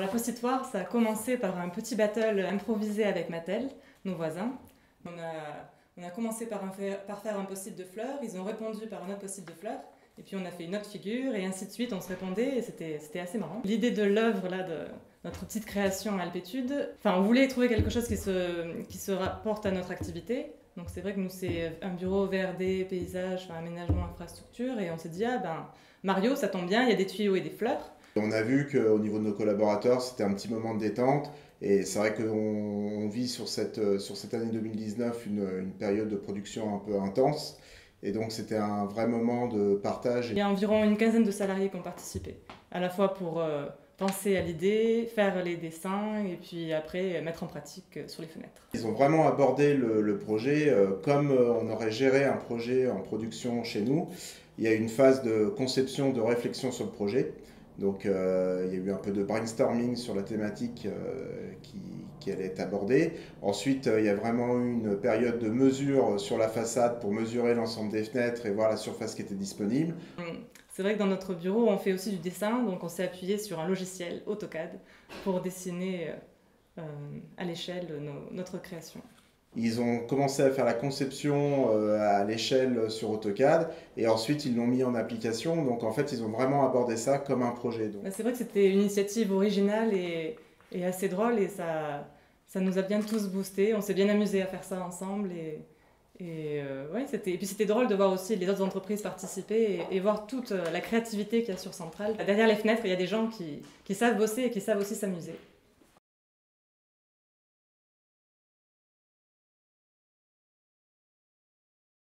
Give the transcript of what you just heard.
la Post-it-Foire, ça a commencé par un petit battle improvisé avec Mattel, nos voisins. On a commencé par faire un post-it de fleurs, ils ont répondu par un autre post-it de fleurs, et puis on a fait une autre figure, et ainsi de suite, on se répondait, et c'était assez marrant. L'idée de l'œuvre, là, de notre petite création à Alpétude, on voulait trouver quelque chose qui se rapporte à notre activité. Donc c'est vrai que nous, c'est un bureau VRD, paysage, aménagement, infrastructure, et on s'est dit, Mario, ça tombe bien, il y a des tuyaux et des fleurs. On a vu qu'au niveau de nos collaborateurs, c'était un petit moment de détente. Et c'est vrai qu'on vit sur cette année 2019 une période de production un peu intense. Et donc c'était un vrai moment de partage. Il y a environ une quinzaine de salariés qui ont participé, à la fois pour penser à l'idée, faire les dessins et puis après mettre en pratique sur les fenêtres. Ils ont vraiment abordé le projet comme on aurait géré un projet en production chez nous. Il y a eu une phase de conception, de réflexion sur le projet. Donc il y a eu un peu de brainstorming sur la thématique qui allait être abordée. Ensuite, il y a vraiment eu une période de mesure sur la façade pour mesurer l'ensemble des fenêtres et voir la surface qui était disponible. C'est vrai que dans notre bureau, on fait aussi du dessin, donc on s'est appuyé sur un logiciel AutoCAD pour dessiner à l'échelle notre création. Ils ont commencé à faire la conception à l'échelle sur AutoCAD et ensuite ils l'ont mis en application. Donc en fait, ils ont vraiment abordé ça comme un projet. C'est vrai que c'était une initiative originale et assez drôle et ça nous a bien tous boostés. On s'est bien amusé à faire ça ensemble et puis c'était drôle de voir aussi les autres entreprises participer et voir toute la créativité qu'il y a sur Centrale. Derrière les fenêtres, il y a des gens qui savent bosser et qui savent aussi s'amuser.